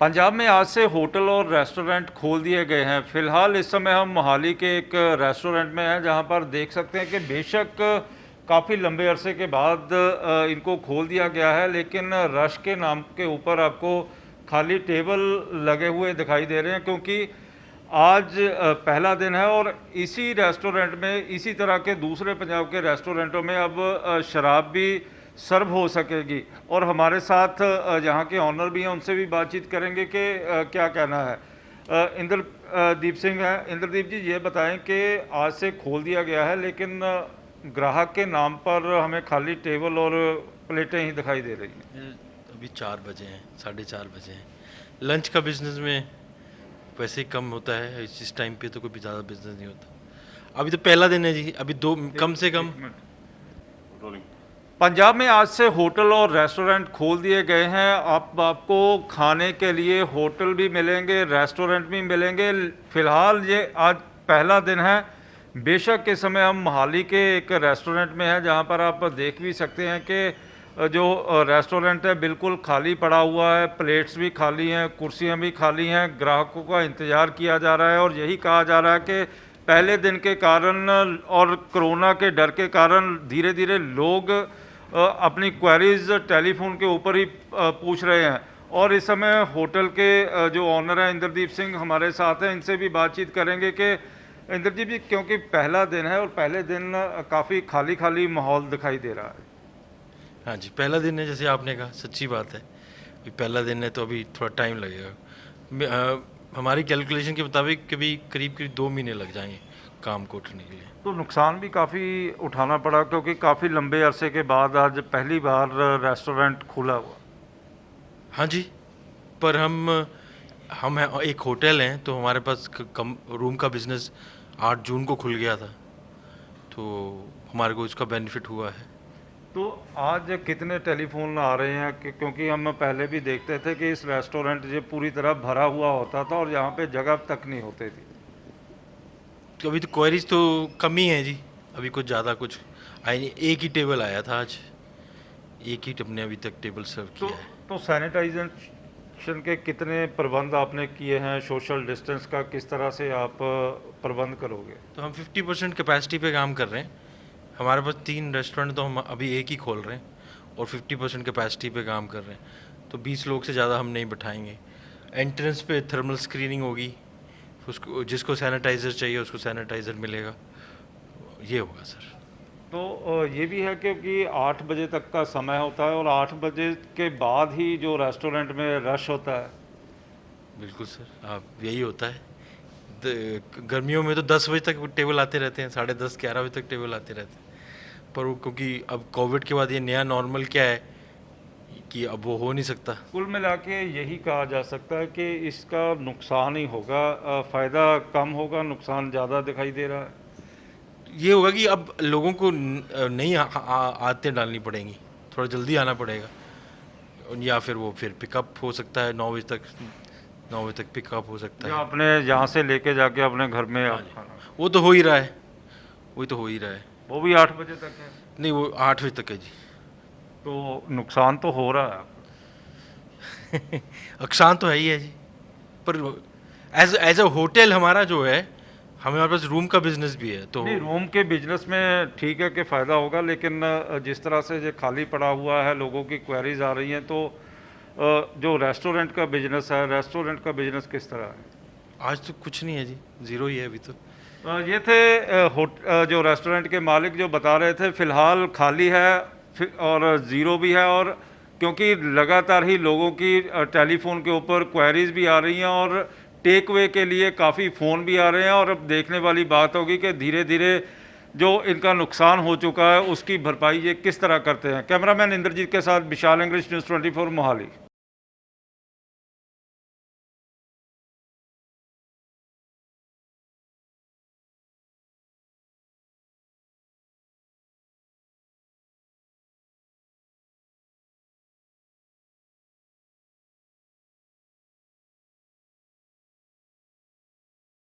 पंजाब में आज से होटल और रेस्टोरेंट खोल दिए गए हैं। फ़िलहाल इस समय हम मोहाली के एक रेस्टोरेंट में हैं, जहां पर देख सकते हैं कि बेशक काफ़ी लंबे अरसे के बाद इनको खोल दिया गया है, लेकिन रश के नाम के ऊपर आपको खाली टेबल लगे हुए दिखाई दे रहे हैं, क्योंकि आज पहला दिन है और इसी रेस्टोरेंट में, इसी तरह के दूसरे पंजाब के रेस्टोरेंटों में अब शराब भी सर्व हो सकेगी। और हमारे साथ यहाँ के ऑनर भी हैं, उनसे भी बातचीत करेंगे कि क्या कहना है। इंद्रदीप सिंह है। इंद्रदीप जी, ये बताएं कि आज से खोल दिया गया है, लेकिन ग्राहक के नाम पर हमें खाली टेबल और प्लेटें ही दिखाई दे रही हैं। अभी 4 बजे हैं, 4:30 बजे हैं। लंच का बिजनेस में वैसे ही कम होता है, इस टाइम पे तो कोई ज़्यादा बिजनेस नहीं होता। अभी तो पहला दिन है जी, अभी दो कम से कम। पंजाब में आज से होटल और रेस्टोरेंट खोल दिए गए हैं। आपको खाने के लिए होटल भी मिलेंगे, रेस्टोरेंट भी मिलेंगे। फिलहाल ये आज पहला दिन है। बेशक इस समय हम मोहाली के एक रेस्टोरेंट में हैं, जहां पर आप देख भी सकते हैं कि जो रेस्टोरेंट है बिल्कुल खाली पड़ा हुआ है। प्लेट्स भी खाली हैं, कुर्सियां भी खाली हैं। ग्राहकों का इंतज़ार किया जा रहा है और यही कहा जा रहा है कि पहले दिन के कारण और कोरोना के डर के कारण धीरे धीरे लोग अपनी क्वेरीज टेलीफोन के ऊपर ही पूछ रहे हैं। और इस समय होटल के जो ऑनर हैं इंद्रदीप सिंह हमारे साथ हैं, इनसे भी बातचीत करेंगे कि इंद्रदीप जी, क्योंकि पहला दिन है और पहले दिन काफ़ी खाली खाली माहौल दिखाई दे रहा है। हाँ जी, पहला दिन है, जैसे आपने कहा, सच्ची बात है। अभी पहला दिन है तो अभी थोड़ा टाइम लगेगा। हमारी कैलकुलेशन के मुताबिक कभी करीब करीब 2 महीने लग जाएंगे काम को उठने के लिए। तो नुकसान भी काफ़ी उठाना पड़ा, क्योंकि काफ़ी लंबे अरसे के बाद आज पहली बार रेस्टोरेंट खुला हुआ। हाँ जी, पर हम एक होटल हैं, तो हमारे पास कम रूम का बिजनेस 8 जून को खुल गया था, तो हमारे को इसका बेनिफिट हुआ है। तो आज कितने टेलीफोन आ रहे हैं क्योंकि हम पहले भी देखते थे कि इस रेस्टोरेंट ये पूरी तरह भरा हुआ होता था और यहाँ पे जगह तक नहीं होती थी। तो अभी तो क्वेरीज तो कम ही है जी, अभी कुछ ज़्यादा कुछ आई नहीं। एक ही टेबल आया था आज, एक ही हमने अभी तक टेबल सर्व किया है। तो सैनिटाइजेशन के कितने प्रबंध आपने किए हैं? सोशल डिस्टेंस का किस तरह से आप प्रबंध करोगे? तो हम 50% कैपेसिटी पे काम कर रहे हैं। हमारे पास 3 रेस्टोरेंट, तो हम अभी एक ही खोल रहे हैं और 50% कैपेसिटी पे काम कर रहे हैं। तो 20 लोग से ज़्यादा हम नहीं बिठाएंगे। एंट्रेंस पे थर्मल स्क्रीनिंग होगी, उसको जिसको सैनिटाइज़र चाहिए उसको सैनिटाइज़र मिलेगा। ये होगा सर। तो ये भी है क्योंकि 8 बजे तक का समय होता है और 8 बजे के बाद ही जो रेस्टोरेंट में रश होता है। बिल्कुल सर, आप यही होता है। गर्मियों में तो 10 बजे तक टेबल आते रहते हैं, 10:30 11 बजे तक टेबल आते रहते हैं। पर वो क्योंकि अब कोविड के बाद ये नया नॉर्मल क्या है कि अब वो हो नहीं सकता। कुल मिला के यही कहा जा सकता है कि इसका नुकसान ही होगा, फ़ायदा कम होगा, नुकसान ज़्यादा दिखाई दे रहा है। ये होगा कि अब लोगों को नई आदतें डालनी पड़ेंगी, थोड़ा जल्दी आना पड़ेगा, या फिर वो फिर पिकअप हो सकता है 9 बजे तक। 9 बजे तक पिकअप हो सकता या है। अपने यहाँ से लेके जाके अपने घर में हाँ आप जी, खाना, वो तो हो ही रहा है, वही तो हो ही रहा है। वो भी 8 बजे तक है। नहीं, वो 8 बजे तक है जी। तो नुकसान तो हो रहा है। नुकसान तो है ही है जी, पर एज एज अ होटल हमारा जो है, हमारे पास रूम का बिजनेस भी है, तो नहीं, रूम के बिजनेस में ठीक है कि फ़ायदा होगा, लेकिन जिस तरह से ये खाली पड़ा हुआ है, लोगों की क्वेरीज आ रही हैं, तो जो रेस्टोरेंट का बिजनेस है, रेस्टोरेंट का बिजनेस किस तरह है? आज तो कुछ नहीं है जी, ज़ीरो ही है अभी तो। ये थे जो रेस्टोरेंट के मालिक जो बता रहे थे। फ़िलहाल खाली है और ज़ीरो भी है, और क्योंकि लगातार ही लोगों की टेलीफोन के ऊपर क्वेरीज भी आ रही हैं और टेक वे के लिए काफ़ी फ़ोन भी आ रहे हैं। और अब देखने वाली बात होगी कि धीरे धीरे जो इनका नुकसान हो चुका है उसकी भरपाई ये किस तरह करते हैं। कैमरामैन इंद्रजीत के साथ विशाल इंग्लिश न्यूज़ 24 मोहाली।